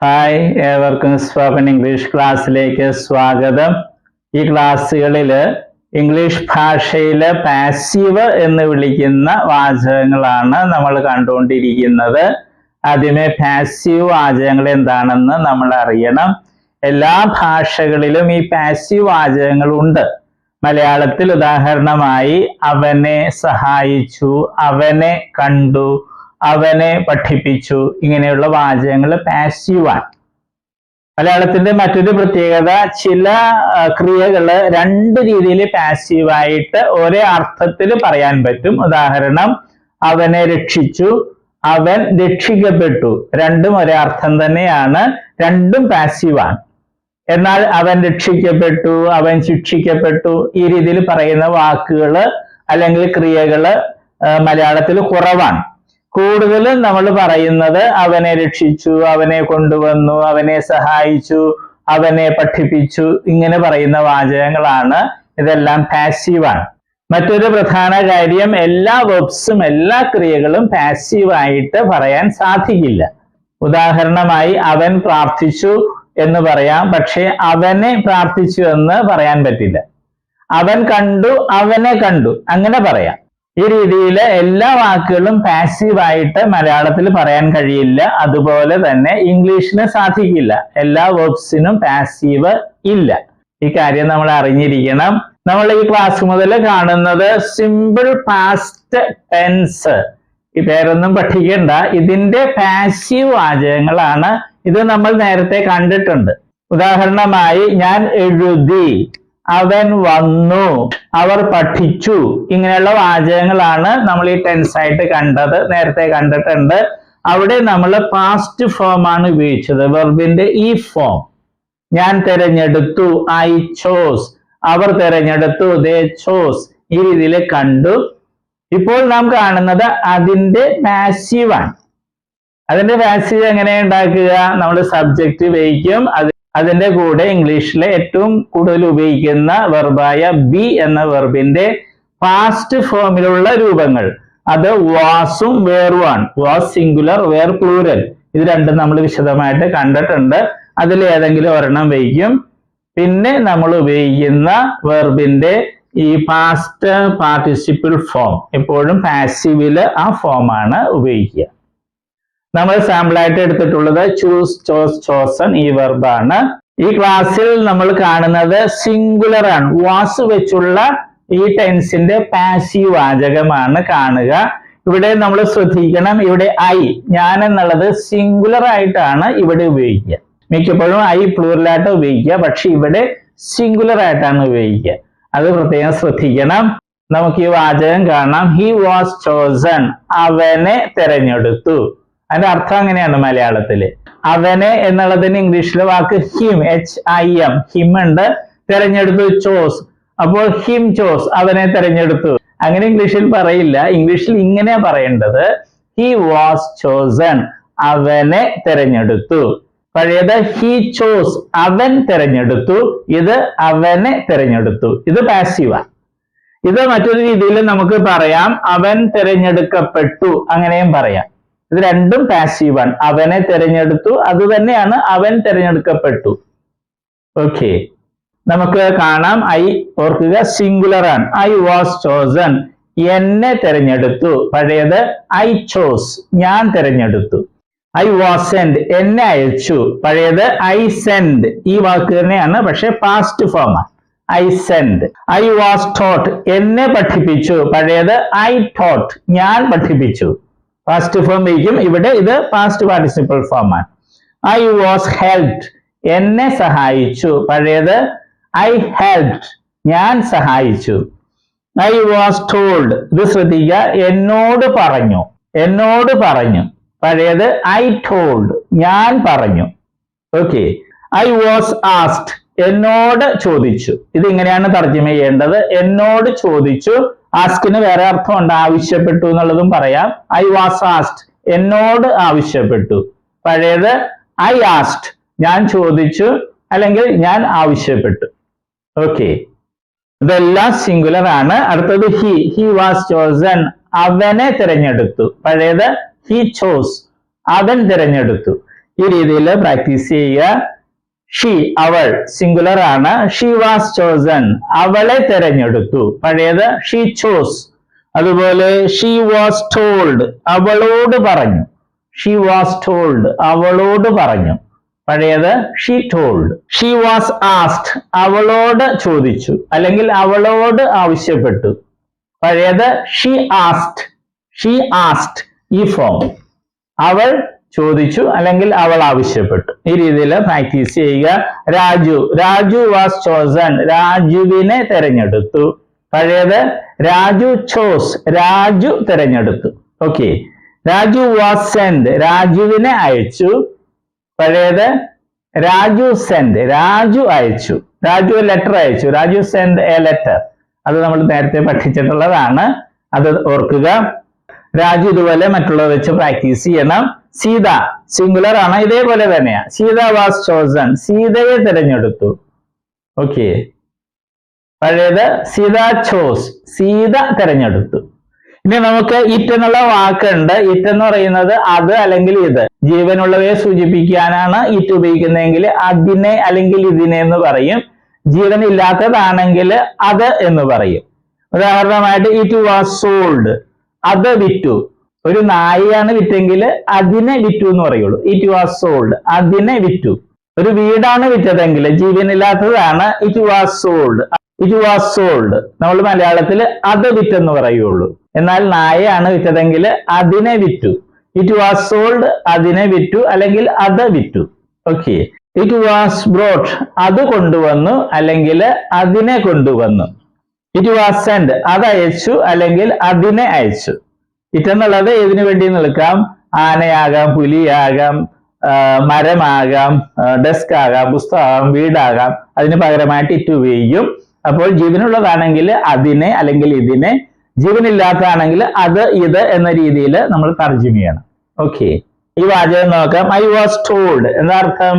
Hi, ഏവർക്കും spoken English ക്ലാസ്സിലേക്ക് സ്വാഗതം. ഈ ക്ലാസ്സുകളിൽ ഇംഗ്ലീഷ് ഭാഷയിലെ പാസീവ് എന്ന് വിളിക്കുന്ന വാചകങ്ങളാണ് നമ്മൾ കണ്ടുകൊണ്ടിരിക്കുന്നത്. ആദ്യമേ പാസീവ് വാചകങ്ങൾ എന്താണെന്ന് നമ്മൾ അറിയണം. എല്ലാ ഭാഷകളിലും ഈ പാസീവ് വാചകങ്ങളുണ്ട്. മലയാളത്തിൽ ഉദാഹരണമായി അവനെ സഹായിച്ചു, അവനെ കണ്ടു, അവനെ പഠിപ്പിച്ചു, ഇങ്ങനെയുള്ള വാചകങ്ങൾ പാസീവാണ്. മലയാളത്തിന്റെ മറ്റൊരു പ്രത്യേകത, ചില ക്രിയകള് രണ്ട് രീതിയിൽ പാസീവായിട്ട് ഒരേ അർത്ഥത്തിൽ പറയാൻ പറ്റും. ഉദാഹരണം, അവനെ രക്ഷിച്ചു, അവൻ രക്ഷിക്കപ്പെട്ടു. രണ്ടും ഒരേ അർത്ഥം തന്നെയാണ്, രണ്ടും പാസീവാണ്. എന്നാൽ അവൻ രക്ഷിക്കപ്പെട്ടു, അവൻ ശിക്ഷിക്കപ്പെട്ടു, ഈ രീതിയിൽ പറയുന്ന വാക്കുകള് അല്ലെങ്കിൽ ക്രിയകള് മലയാളത്തിൽ കുറവാണ്. കൂടുതലും നമ്മൾ പറയുന്നത് അവനെ രക്ഷിച്ചു, അവനെ കൊണ്ടുവന്നു, അവനെ സഹായിച്ചു, അവനെ പഠിപ്പിച്ചു, ഇങ്ങനെ പറയുന്ന വാചകങ്ങളാണ്. ഇതെല്ലാം പാസീവാണ്. മറ്റൊരു പ്രധാന കാര്യം, എല്ലാ വെർബ്സും എല്ലാ ക്രിയകളും പാസീവായിട്ട് പറയാൻ സാധിക്കില്ല. ഉദാഹരണമായി അവൻ പ്രാർത്ഥിച്ചു എന്ന് പറയാം, പക്ഷെ അവനെ പ്രാർത്ഥിച്ചു എന്ന് പറയാൻ പറ്റില്ല. അവൻ കണ്ടു, അവനെ കണ്ടു, അങ്ങനെ പറയാം. ഈ രീതിയിൽ എല്ലാ വാക്കുകളും പാസീവായിട്ട് മലയാളത്തിൽ പറയാൻ കഴിയില്ല. അതുപോലെ തന്നെ ഇംഗ്ലീഷിന് സാധിക്കില്ല. എല്ലാ വെർബ്സിനും പാസീവ് ഇല്ല. ഈ കാര്യം നമ്മൾ അറിഞ്ഞിരിക്കണം. നമ്മൾ ഈ ക്ലാസ് മുതൽ കാണുന്നത് സിമ്പിൾ പാസ്റ്റ് ടെൻസ്. ഈ പേരൊന്നും പഠിക്കണ്ട, ഇതിന്റെ പാസീവ് വാചകങ്ങളാണ്. ഇത് നമ്മൾ നേരത്തെ കണ്ടിട്ടുണ്ട്. ഉദാഹരണമായി ഞാൻ എഴുതി, അവൻ വന്നു, അവർ പഠിച്ചു, ഇങ്ങനെയുള്ള വാചകങ്ങളാണ് നമ്മൾ ഈ ടെൻസ് ആയിട്ട് കണ്ടത്, നേരത്തെ കണ്ടിട്ടുണ്ട്. അവിടെ നമ്മൾ പാസ്റ്റ് ഫോം ആണ് ഉപയോഗിച്ചത്, വെർബിന്റെ ഈ ഫോം. ഞാൻ തിരഞ്ഞെടുത്തു, ഐ ചോസ്, അവർ തിരഞ്ഞെടുത്തു, ദേ ചോസ്, ഈ രീതിയിൽ കണ്ടു. ഇപ്പോൾ നാം കാണുന്നത് അതിന്റെ പാസീവാണ്. അതിന്റെ പാസീവ് എങ്ങനെ ഉണ്ടാക്കുക? നമ്മൾ സബ്ജക്റ്റ് ഉപയോഗിക്കും, അതിന്റെ കൂടെ ഇംഗ്ലീഷിലെ ഏറ്റവും കൂടുതൽ ഉപയോഗിക്കുന്ന വെർബായ ബി എന്ന വെർബിന്റെ പാസ്റ്റ് ഫോമിലുള്ള രൂപങ്ങൾ, അത് വാസും വേറുമാണ്. Was singular, were plural. ഇത് രണ്ടും നമ്മൾ വിശദമായിട്ട് കണ്ടിട്ടുണ്ട്. അതിൽ ഏതെങ്കിലും ഒരെണ്ണം ഉപയോഗിക്കും. പിന്നെ നമ്മൾ ഉപയോഗിക്കുന്ന വെർബിന്റെ ഈ പാസ്റ്റ് പാർട്ടിസിപ്പിൾ ഫോം എപ്പോഴും പാസീവില് ആ ഫോമാണ് ഉപയോഗിക്കുക. നമ്മൾ സാമ്പിളായിട്ട് എടുത്തിട്ടുള്ളത് ചൂസ്, ചോസ്, ചോസൺ, ഈ വെർബാണ്. ഈ ക്ലാസ്സിൽ നമ്മൾ കാണുന്നത് സിംഗുലർ ആണ്. വാസ് വെച്ചുള്ള ഈ ടെൻസിന്റെ പാസീവ് വാചകമാണ് കാണുക. ഇവിടെ നമ്മൾ ശ്രദ്ധിക്കണം, ഇവിടെ ഐ, ഞാൻ എന്നുള്ളത് സിംഗുലർ ആയിട്ടാണ് ഇവിടെ ഉപയോഗിക്കുക. മിക്കപ്പോഴും ഐ പ്ലൂറലായിട്ട് ഉപയോഗിക്കുക, പക്ഷെ ഇവിടെ സിംഗുലർ ആയിട്ടാണ് ഉപയോഗിക്കുക. അത് പ്രത്യേകം ശ്രദ്ധിക്കണം. നമുക്ക് ഈ വാചകം കാണാം, ഹി വാസ് ചോസൺ, അവനെ തെരഞ്ഞെടുത്തു. അതിന്റെ അർത്ഥം അങ്ങനെയാണ് മലയാളത്തില്. അവനെ എന്നുള്ളതിന് ഇംഗ്ലീഷിലെ വാക്ക് ഹിം, HIM, ഹിം ഉണ്ട്. തെരഞ്ഞെടുത്തു, ചോസ്. അപ്പോൾ ഹിം ചോസ്, അവനെ തെരഞ്ഞെടുത്തു. അങ്ങനെ ഇംഗ്ലീഷിൽ പറയില്ല. ഇംഗ്ലീഷിൽ ഇങ്ങനെയാ പറയേണ്ടത്, ഹി വാസ് ചോസൺ, അവനെ തെരഞ്ഞെടുത്തു. പഴയത് ഹി ചോസ്, അവൻ തെരഞ്ഞെടുത്തു. ഇത് അവനെ തെരഞ്ഞെടുത്തു. ഇത് പാസീവാ. ഇത് മറ്റൊരു രീതിയിൽ നമുക്ക് പറയാം, അവൻ തെരഞ്ഞെടുക്കപ്പെട്ടു, അങ്ങനെയും പറയാം. ഇത് രണ്ടും പാസീവാണ്. അവനെ തെരഞ്ഞെടുത്തു, അത് തന്നെയാണ് അവൻ തെരഞ്ഞെടുക്കപ്പെട്ടു. ഓക്കെ, നമുക്ക് കാണാം ഐ, ഓർക്കുക സിംഗുലർ ആണ്. ഐ വാസ് ചോസൺ, എന്നെ തെരഞ്ഞെടുത്തു. പഴയത് ഐ ചോസ്, ഞാൻ തെരഞ്ഞെടുത്തു. ഐ വാസ് സെൻഡ്, എന്നെ അയച്ചു. പഴയത് ഐ സെൻഡ്, ഈ വാക്ക് തന്നെയാണ്, പക്ഷെ പാസ്റ്റ് ഫോമാണ്. I send. I was taught, എന്നെ പഠിപ്പിച്ചു. പഴയത് ഐ ടോട്ട്, ഞാൻ പഠിപ്പിച്ചു. പാസ്റ്റ് ഫോം വയ്ക്കും. ഇവിടെ ഇത് പാസ്റ്റ് പാർട്ടിസിപ്പിൾ ഫോം ആണ്. ഐ വാസ് ഹെൽപ്ഡ്, എന്നെ സഹായിച്ചു. പഴയത് ഐ ഹെൽപ്ഡ്, ഞാൻ സഹായിച്ചു. ഐ വാസ് ടോൾഡ്, ഇത് ശ്രദ്ധിക്കുക, എന്നോട് പറഞ്ഞു, എന്നോട് പറഞ്ഞു. പഴയത് ഐ ടോൾഡ്, ഞാൻ പറഞ്ഞു. ഓക്കെ, ഐ വാസ് ആസ്ക്ഡ്, എന്നോട് ചോദിച്ചു. ഇത് ഇങ്ങനെയാണ് തർജ്ജമ ചെയ്യേണ്ടത്, എന്നോട് ചോദിച്ചു. ആസ്കിന് വേറെ അർത്ഥമുണ്ട്, ആവശ്യപ്പെട്ടു എന്നുള്ളതും പറയാം. ഐ വാസ് ആസ്ക്ഡ്, എന്നോട് ആവശ്യപ്പെട്ടു. പഴയത് ഐ ആസ്ക്ഡ്, ഞാൻ ചോദിച്ചു അല്ലെങ്കിൽ ഞാൻ ആവശ്യപ്പെട്ടു. ഓക്കെ, ഇതെല്ലാം സിംഗുലർ ആണ്. അടുത്തത് ഹി, ഹി വാസ് ചോസൺ, അവനെ തിരഞ്ഞെടുത്തു. പഴയത് ഹി ചോസ്, അവൻ തിരഞ്ഞെടുത്തു. ഈ രീതിയിൽ പ്രാക്ടീസ് ചെയ്യുക. ഷീ അവൾ സിംഗുലർ ആണ്. ഷീ വാസ് ചോസൺ അവളെ തെരഞ്ഞെടുത്തു. പഴയത് ഷീ ചോസ്. അതുപോലെ ഷീ വാസ് ടോൾഡ് അവളോട് പറഞ്ഞു. ഷീ വാസ് ടോൾഡ് അവളോട് പറഞ്ഞു. പഴയത് she told. She was asked അവളോട് ചോദിച്ചു അല്ലെങ്കിൽ അവളോട് ആവശ്യപ്പെട്ടു. പഴയത് ഷീ ആസ്ക്ഡ്. ഷീ ആസ്ക്ഡ് ഈ ഫോം. അവൾ ചോദിച്ചു അല്ലെങ്കിൽ അവൾ ആവശ്യപ്പെട്ടു. ഈ രീതിയിൽ പ്രാക്ടീസ് ചെയ്യുക. രാജു വാസ് ചോസൺ രാജുവിനെ തെരഞ്ഞെടുത്തു. പഴയത് രാജു ചോസ് രാജു തെരഞ്ഞെടുത്തു. ഓക്കെ. രാജു വാസ് സെൻഡ് രാജുവിനെ അയച്ചു. പഴയത് രാജു സെൻഡ് രാജു അയച്ചു. രാജു ലെറ്റർ അയച്ചു. Raju send A letter. അത് നമ്മൾ നേരത്തെ പഠിച്ചിട്ടുള്ളതാണ്, അത് ഓർക്കുക. രാജു ഇതുപോലെ മറ്റുള്ളവർ വെച്ച് പ്രാക്ടീസ് ചെയ്യണം. സീത സിംഗുലർ ആണ്, ഇതേപോലെ തന്നെയാ. സീത വാസ് ചോസൺ സീതയെ തിരഞ്ഞെടുത്തു. ഓക്കെ. പഴയത് സീത ചോസ് സീത തിരഞ്ഞെടുത്തു. ഇനി നമുക്ക് ഇറ്റ് എന്നുള്ള വാക്കുണ്ട്. ഇറ്റ് എന്ന് പറയുന്നത് അത് അല്ലെങ്കിൽ ഇത്, ജീവനുള്ളവയെ സൂചിപ്പിക്കാനാണ് ഇറ്റ് ഉപയോഗിക്കുന്നതെങ്കിൽ അതിനെ അല്ലെങ്കിൽ ഇതിനെ എന്ന് പറയും. ജീവനില്ലാത്തതാണെങ്കിൽ അത് എന്ന് പറയും. ഉദാഹരണമായിട്ട് ഇറ്റ് വാസ് സോൾഡ് അത് വിറ്റു. ഒരു നായയാണ് വിറ്റെങ്കിൽ അതിനെ വിറ്റു എന്ന് പറയുള്ളൂ. ഇറ്റ് വാസ് സോൾഡ് അതിനെ വിറ്റു. ഒരു വീടാണ് വിറ്റതെങ്കിൽ ജീവനില്ലാത്തതാണ് it was sold. It was sold നമ്മൾ മലയാളത്തിൽ അത് വിറ്റെന്ന് പറയുള്ളൂ. എന്നാൽ നായയാണ് വിറ്റതെങ്കിൽ അതിനെ വിറ്റു. ഇറ്റ് വാസ് സോൾഡ് അതിനെ വിറ്റു അല്ലെങ്കിൽ അത് വിറ്റു. ഓക്കെ. ഇറ്റ് വാസ് ബ്രോട്ട് അത് കൊണ്ടുവന്നു അല്ലെങ്കിൽ അതിനെ കൊണ്ടുവന്നു. ഇറ്റ് വാസ് സെൻഡ് അത് അയച്ചു അല്ലെങ്കിൽ അതിനെ അയച്ചു. ഇറ്റ് എന്നുള്ളത് ഏതിനു വേണ്ടി നിൽക്കാം? ആനയാകാം, പുലിയാകാം, മരമാകാം, ഡെസ്ക് ആകാം, പുസ്തകമാകാം, വീടാകാം. അതിന് പകരമായിട്ട് ഇറ്റ് ഉപയോഗിക്കും. അപ്പോൾ ജീവനുള്ളതാണെങ്കിൽ അതിനെ അല്ലെങ്കിൽ ഇതിനെ, ജീവനില്ലാത്തതാണെങ്കിൽ അത് ഇത് എന്ന രീതിയിൽ നമ്മൾ തർജ്ജിമ ചെയ്യണം. ഓക്കെ. ഈ വാചകം നോക്കാം. ഐ വാസ് ടോൾഡ് എന്നർത്ഥം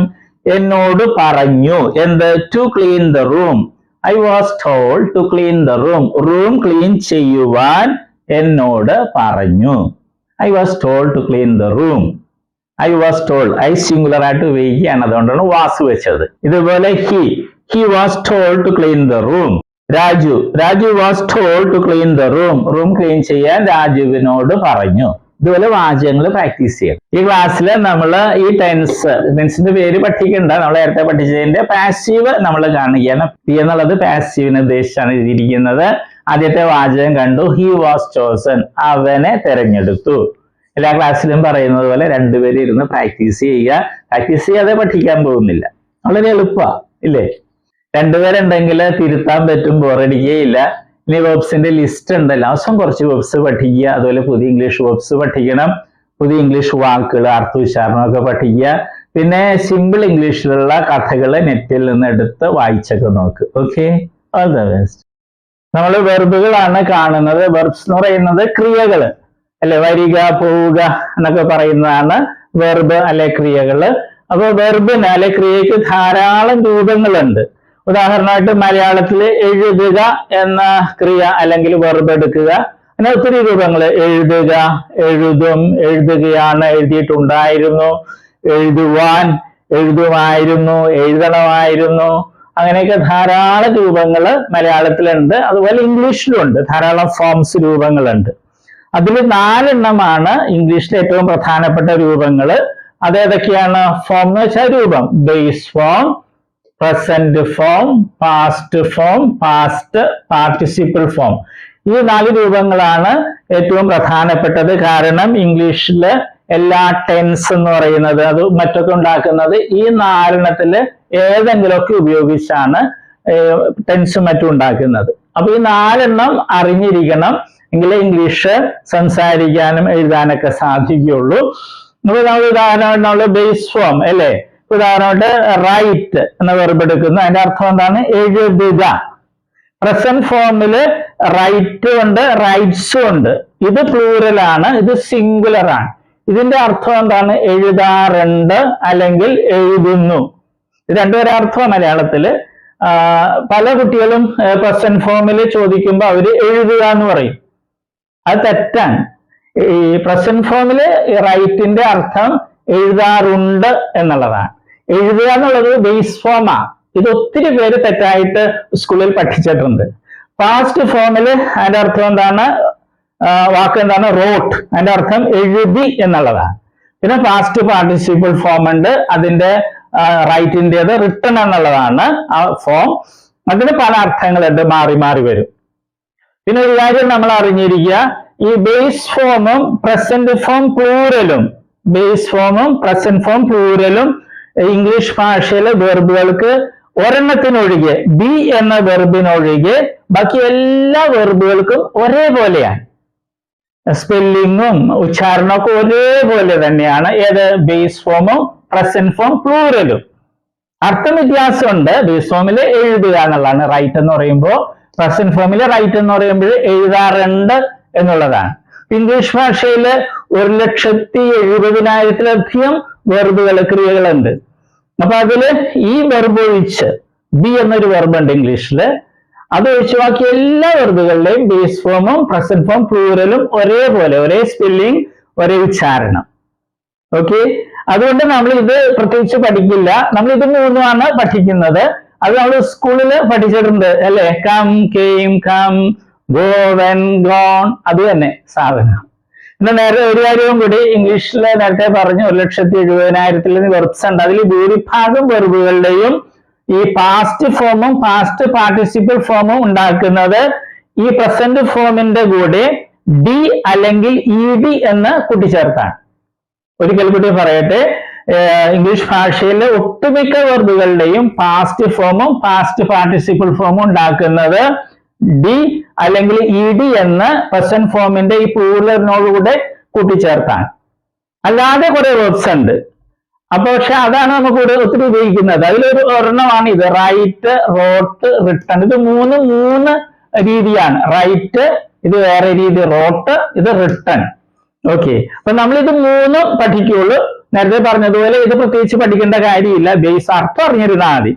എന്നോട് പറഞ്ഞു. എന്ത്? To clean the room. I was told to clean the room. Room clean ചെയ്യുവാൻ എന്നോട് പറഞ്ഞു. I was told to clean the room. I was told I singular ആയിട്ട് ഉപയോഗിക്കുകയാണ്, അതുകൊണ്ടാണ് വാസ് വെച്ചത്. ഇതുപോലെ he was told to clean the room. Raju was told to clean the room. Room clean ചെയ്യാൻ രാജുവിനോട് പറഞ്ഞു. ഇതുപോലെ വാചകങ്ങൾ പ്രാക്ടീസ് ചെയ്യണം. ഈ ക്ലാസ്സിൽ നമ്മൾ ഈ ടെൻസിന്റെ പേര് പഠിക്കണ്ട, നമ്മൾ നേരത്തെ പഠിച്ചതിന്റെ പാസീവ് നമ്മൾ കാണുകയാണ്. പി എന്നുള്ളത് പാസീവിനെ ഉദ്ദേശിച്ചാണ് എഴുതിയിരിക്കുന്നത്. ആദ്യത്തെ വാചകം കണ്ടു, ഹി വാസ് ചോസൺ അവനെ തെരഞ്ഞെടുത്തു. എല്ലാ ക്ലാസ്സിലും പറയുന്നത് പോലെ രണ്ടുപേരും ഇരുന്ന് പ്രാക്ടീസ് ചെയ്യുക. പ്രാക്ടീസ് ചെയ്യാതെ പഠിക്കാൻ പോകുന്നില്ല, വളരെ എളുപ്പമാണ് ഇല്ലേ? രണ്ടുപേരുണ്ടെങ്കിൽ തിരുത്താൻ പറ്റും, ബോറടിക്കുകയില്ല. ഇനി വെബ്സിന്റെ ലിസ്റ്റ് ഉണ്ടല്ലോ, അവസാനം കുറച്ച് വെബ്സ് പഠിക്കുക. അതുപോലെ പുതിയ ഇംഗ്ലീഷ് വെബ്സ് പഠിക്കണം, പുതിയ ഇംഗ്ലീഷ് വാക്കുകൾ അർത്ഥോച്ചാരണമൊക്കെ പഠിക്കുക. പിന്നെ സിമ്പിൾ ഇംഗ്ലീഷിലുള്ള കഥകൾ നെറ്റിൽ നിന്ന് എടുത്ത് വായിച്ചൊക്കെ നോക്ക്. Okay, all the best. നമ്മൾ വെർബുകളാണ് കാണുന്നത്. വെർബ്സ് എന്ന് പറയുന്നത് ക്രിയകൾ അല്ലെ, വരിക, പോവുക എന്നൊക്കെ പറയുന്നതാണ് വെർബ് അല്ലെ ക്രിയകള്. അപ്പൊ വെർബിന് അല്ലെ ക്രിയക്ക് ധാരാളം രൂപങ്ങളുണ്ട്. ഉദാഹരണമായിട്ട് മലയാളത്തിൽ എഴുതുക എന്ന ക്രിയ അല്ലെങ്കിൽ വെർബ് എടുക്കുക, അങ്ങനെ ഒത്തിരി രൂപങ്ങൾ. എഴുതുക, എഴുതും, എഴുതുകയാണ്, എഴുതിയിട്ടുണ്ടായിരുന്നു, എഴുതുവാൻ, എഴുതുമായിരുന്നു, എഴുതണമായിരുന്നു, അങ്ങനെയൊക്കെ ധാരാളം രൂപങ്ങൾ മലയാളത്തിലുണ്ട്. അതുപോലെ ഇംഗ്ലീഷിലുണ്ട് ധാരാളം ഫോംസ്, രൂപങ്ങളുണ്ട്. അതിൽ 4 എണ്ണമാണ് ഇംഗ്ലീഷിലെ ഏറ്റവും പ്രധാനപ്പെട്ട രൂപങ്ങൾ. അതേതൊക്കെയാണ്? ഫോം എന്ന് വെച്ചാൽ രൂപം. Base form, present form, past form, past participle form. ഈ 4 രൂപങ്ങളാണ് ഏറ്റവും പ്രധാനപ്പെട്ടത്. കാരണം ഇംഗ്ലീഷില് എല്ലാ ടെൻസ് എന്ന് പറയുന്നത് അത് മറ്റൊക്കെ ഉണ്ടാക്കുന്നത് ഈ 4 എണ്ണത്തില് ഏതെങ്കിലുമൊക്കെ ഉപയോഗിച്ചാണ് ടെൻസും മറ്റും ഉണ്ടാക്കുന്നത്. അപ്പൊ ഈ 4 എണ്ണം അറിഞ്ഞിരിക്കണം, എങ്കിലേ ഇംഗ്ലീഷ് സംസാരിക്കാനും എഴുതാനൊക്കെ സാധിക്കുകയുള്ളൂ. അപ്പോൾ നമ്മൾ ഉദാഹരണമായിട്ട് നമ്മൾ ബേസ് ഫോം അല്ലേ, ഉദാഹരണമായിട്ട് റൈറ്റ് എന്ന വെർബ് എടുക്കുന്നു. അതിന്റെ അർത്ഥം എന്താണ്? എഴുതുക. പ്രസന്റ് ഫോമില് റൈറ്റ് ഉണ്ട്, റൈറ്റ്സും ഉണ്ട്. ഇത് പ്ലൂറലാണ്, ഇത് സിംഗുലർ ആണ്. ഇതിന്റെ അർത്ഥം എന്താണ്? എഴുതാറുണ്ട് അല്ലെങ്കിൽ എഴുതുന്നു. ഇത് രണ്ടുപേരെ അർത്ഥം മലയാളത്തില്. പല കുട്ടികളും പ്രസന്റ് ഫോമിൽ ചോദിക്കുമ്പോൾ അവര് എഴുതുക എന്ന് പറയും. അത് തെറ്റാണ്. ഈ പ്രസന്റ് ഫോമില് റൈറ്റിന്റെ അർത്ഥം എഴുതാറുണ്ട് എന്നുള്ളതാണ്. എഴുതുക എന്നുള്ളത് ബേസ് ഫോമാ. ഇത് ഒത്തിരി പേര് തെറ്റായിട്ട് സ്കൂളിൽ പഠിച്ചിട്ടുണ്ട്. പാസ്റ്റ് ഫോമില് അതിന്റെ അർത്ഥം എന്താണ്? വാക്ക് എന്താണ്? റോട്ട്. അതിന്റെ അർത്ഥം എഴുതി എന്നുള്ളതാണ്. പിന്നെ പാസ്റ്റ് പാർട്ടിസിപ്പിൾ ഫോം ഉണ്ട്, അതിന്റെ റൈറ്റിൻ്റെത് റിട്ടൺ എന്നുള്ളതാണ് ആ ഫോം. അതിന് പല അർത്ഥങ്ങളുണ്ട്, മാറി മാറി വരും. പിന്നെ ഒരു കാര്യം നമ്മൾ അറിഞ്ഞിരിക്കുക, ഈ ബേസ് ഫോമും പ്രസന്റ് ഫോം പ്ലൂറലും ഇംഗ്ലീഷ് ഭാഷയിലെ വെർബുകൾക്ക് ഒരെണ്ണത്തിനൊഴികെ, ബി എന്ന വെർബിനൊഴികെ ബാക്കി എല്ലാ വെർബുകൾക്കും ഒരേപോലെയാണ്. സ്പെല്ലിങ്ങും ഉച്ചാരണമൊക്കെ ഒരേപോലെ തന്നെയാണ്. ഏത്? ബേസ് ഫോമും പ്രസന്റ് ഫോം പ്ലൂറലും. അർത്ഥം വ്യത്യാസമുണ്ട്. ബേസ് ഫോമില് എഴുതുക എന്നുള്ളതാണ് റൈറ്റ് എന്ന് പറയുമ്പോൾ, പ്രസന്റ് ഫോമില് റൈറ്റ് എന്ന് പറയുമ്പോൾ എഴുതാറുണ്ട് എന്നുള്ളതാണ്. ഇംഗ്ലീഷ് ഭാഷയില് 1,70,70,000 വെർബുകൾ, ക്രിയകളുണ്ട്. അപ്പൊ അതില് ഈ വെർബ് ഒഴിച്ച്, ബി എന്നൊരു വെർബ് ഉണ്ട് ഇംഗ്ലീഷില്, അത് ഒഴിച്ച് ബാക്കി എല്ലാ വെർബുകളുടെയും ബേസ് ഫോമും പ്രസന്റ് ഫോം പ്ലൂറലും ഒരേപോലെ, ഒരേ സ്പെല്ലിംഗ്, ഒരേ ഉച്ചാരണം. ഓക്കെ, അതുകൊണ്ട് നമ്മൾ ഇത് പ്രത്യേകിച്ച് പഠിക്കില്ല. നമ്മൾ ഇത് മൂന്നുമാണ് പഠിക്കുന്നത്. അത് നമ്മൾ സ്കൂളിൽ പഠിച്ചിട്ടുണ്ട് അല്ലെ? Come, came, come, go, went, gone, അത് തന്നെ സാധനം. പിന്നെ നേരെ ഒരു കാര്യവും കൂടി, ഇംഗ്ലീഷിൽ നേരത്തെ പറഞ്ഞു 1,70,70,000 വെർബ്സ് ഉണ്ട്. അതിൽ ഭൂരിഭാഗം വെർബുകളുടെയും ഈ പാസ്റ്റ് ഫോമും പാസ്റ്റ് പാർട്ടിസിപ്പിൾ ഫോമും ഉണ്ടാക്കുന്നത് ഈ പ്രസന്റ് ഫോമിന്റെ കൂടെ ഡി അല്ലെങ്കിൽ ഇ ഡി എന്ന് കൂട്ടിച്ചേർത്താണ്. ഒരിക്കൽ കൂടി പറയട്ടെ, ഇംഗ്ലീഷ് ഭാഷയിലെ ഒട്ടുമിക്ക വെർബുകളുടെയും പാസ്റ്റ് ഫോമും പാസ്റ്റ് പാർട്ടിസിപ്പിൾ ഫോമും ഉണ്ടാക്കുന്നത് ഡി അല്ലെങ്കിൽ ഇ ഡി എന്ന് പ്രസന്റ് ഫോമിന്റെ ഈ പ്ലൂറലിനോടുകൂടെ കൂട്ടിച്ചേർത്താണ്. അല്ലാതെ കുറെ വെർബ്സ് ഉണ്ട്. അപ്പൊ പക്ഷെ അതാണ് നമുക്ക് ഒത്തിരി ഉപയോഗിക്കുന്നത്. അതിലൊരു ഒരെണ്ണമാണ് ഇത്, റൈറ്റ്, റോട്ട്, റിട്ടൺ. ഇത് മൂന്ന് രീതിയാണ്. റൈറ്റ്, ഇത് വേറെ രീതി, റോട്ട്, ഇത് റിട്ടൺ. ഓക്കെ, അപ്പൊ നമ്മൾ ഇത് മൂന്നും പഠിക്കുള്ളൂ. നേരത്തെ പറഞ്ഞതുപോലെ ഇത് പ്രത്യേകിച്ച് പഠിക്കേണ്ട കാര്യമില്ല, ബേസ് അർത്ഥം അറിഞ്ഞിരുന്നാൽ മതി.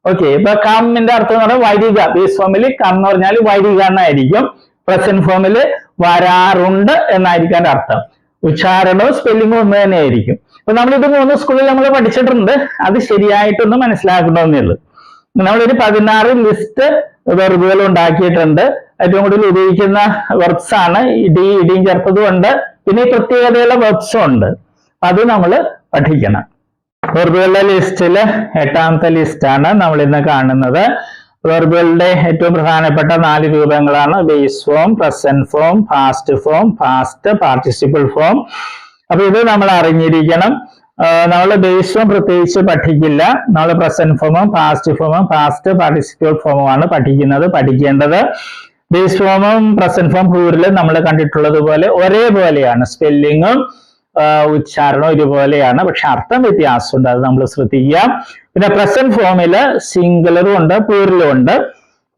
ഓക്കെ, ഇപ്പൊ കമ്മിന്റെ അർത്ഥം എന്ന് പറഞ്ഞാൽ വരിക. ബേസ് ഫോമിൽ കം എന്ന് പറഞ്ഞാൽ വരിക എന്നായിരിക്കും. പ്രസന്റ് ഫോമില് വരാറുണ്ട് എന്നായിരിക്കും അതിന്റെ അർത്ഥം. ഉച്ചാരണവും സ്പെല്ലിങ്ങും ഒന്ന് തന്നെ ആയിരിക്കും. അപ്പൊ നമ്മളിത് മൂന്ന് സ്കൂളിൽ നമ്മൾ പഠിച്ചിട്ടുണ്ട്. അത് ശരിയായിട്ടൊന്ന് മനസ്സിലാക്കണമെന്നേ ഉള്ളൂ. നമ്മളൊരു 16 ലിസ്റ്റ് വെർബുകൾ ഉണ്ടാക്കിയിട്ടുണ്ട്. ഏറ്റവും കൂടുതൽ ഉപയോഗിക്കുന്ന വെർബ്സ് ആണ്. ഇടിയും ചേർത്തതും ഉണ്ട്. പിന്നെ ഈ പ്രത്യേകതയുള്ള വെർബ്സും ഉണ്ട്. അത് നമ്മൾ പഠിക്കണം. വെർബുകളുടെ ലിസ്റ്റില് 8ാമത്തെ ലിസ്റ്റാണ് നമ്മൾ ഇന്ന് കാണുന്നത്. വെർബുകളുടെ ഏറ്റവും പ്രധാനപ്പെട്ട 4 രൂപങ്ങളാണ് base form, present form, past form, past participle form. അപ്പൊ ഇത് നമ്മൾ അറിഞ്ഞിരിക്കണം. നമ്മൾ ബേസ് ഫോം പ്രത്യേകിച്ച് പഠിക്കില്ല. നമ്മൾ പ്രസന്റ് ഫോമും പാസ്റ്റ് ഫോമും പാസ്റ്റ് പാർട്ടിസിപ്പിൾ ഫോമുമാണ് പഠിക്കേണ്ടത്. ബേസ് ഫോമും പ്രസന്റ് ഫോം പ്ലൂറലും നമ്മൾ കണ്ടിട്ടുള്ളത് പോലെ ഒരേപോലെയാണ്. സ്പെല്ലിങ്ങും ഉച്ചാരണവും ഒരുപോലെയാണ്, പക്ഷെ അർത്ഥം വ്യത്യാസമുണ്ട്. അത് നമ്മൾ ശ്രദ്ധിക്കുക. പിന്നെ പ്രസന്റ് ഫോമില് സിംഗുലറും ഉണ്ട്, പ്ലൂറലും ഉണ്ട്.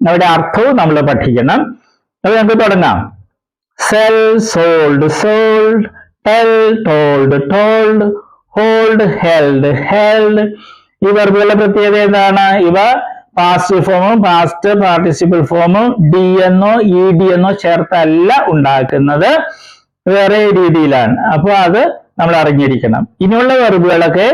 അവിടെ അർത്ഥവും നമ്മൾ പഠിക്കണം. അപ്പൊ നമുക്ക് തുടങ്ങാം. Cell, sold, sold, tell, told, told, hold, held, held. ഈ വെർബുകളുടെ പ്രത്യേകത എന്താണ്? ഇവ പാസ്റ്റ് ഫോമും പാസ്റ്റ് പാർട്ടിസിപ്പിൾ ഫോമും ഡി എന്നോ ഇ ഡി എന്നോ ചേർത്തല്ല ഉണ്ടാക്കുന്നത്, വേറെ രീതിയിലാണ്. അപ്പൊ അത് നമ്മൾ അറിഞ്ഞിരിക്കണം. ഇനിയുള്ള വെർബുകളൊക്കെ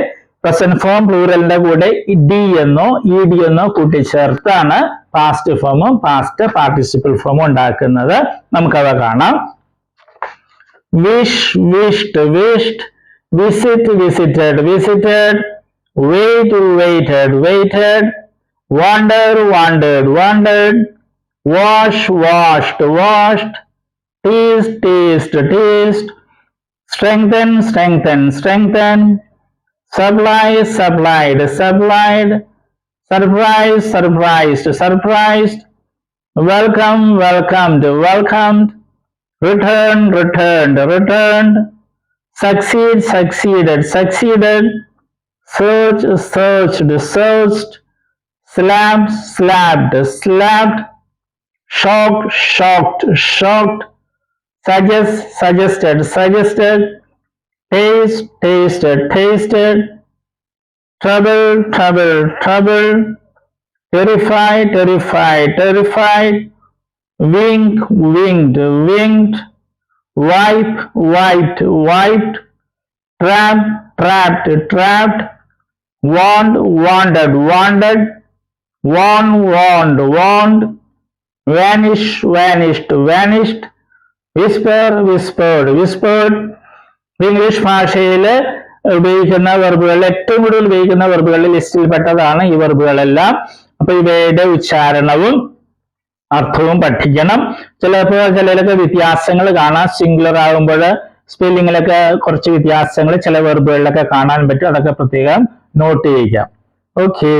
പ്രസന്റ് ഫോം പ്ലൂറലിന്റെ കൂടെ ഡി എന്നോ ഇ ഡി എന്നോ കൂട്ടിച്ചേർത്താണ് പാസ്റ്റ് ഫോമും പാസ്റ്റ് പാർട്ടിസിപ്പിൾ ഫോമും ഉണ്ടാക്കുന്നത്. നമുക്കവ കാണാം. wish, wished, wished, visit, visited, visited, wait, waited, waited, wonder, wandered, wandered, wash, washed, washed, tease, teased, teased, strengthen, strengthened, strengthened, supply, supplied, supplied, surprise, surprised, surprised, welcome, welcomed, welcomed, return, returned, returned, succeed, succeeded, succeeded, search, searched, searched, slapped, slapped, slapped, shocked, shocked, shocked, suggest, suggested, suggested, taste, tasted, tasted, trouble, trouble, trouble, terrify, terrified, terrified, wink, winked, winked, wipe, wiped, wiped, trapped, trapped, trapped, warned, wanted, wanted, warn, warned, warned, vanish, vanished, vanished, whisper, whispered, whispered. English ഭാഷയിൽ ഉപയോഗിക്കുന്ന വെർബുകൾ ഏറ്റവും കൂടുതൽ ഉപയോഗിക്കുന്ന വെർബുകളുടെ ലിസ്റ്റിൽ പെട്ടതാണ് ഈ വെർബുകളെല്ലാം. അപ്പൊ ഇവയുടെ ഉച്ചാരണവും അർത്ഥവും പഠിക്കണം. ചിലയിലൊക്കെ വ്യത്യാസങ്ങൾ കാണാം. സിംഗുലർ ആകുമ്പോൾ സ്പെല്ലിങ്ങിലൊക്കെ കുറച്ച് വ്യത്യാസങ്ങൾ ചില വെർബുകളിലൊക്കെ കാണാൻ പറ്റും. അതൊക്കെ പ്രത്യേകം നോട്ട് ചെയ്യിക്കാം. ഓക്കെ.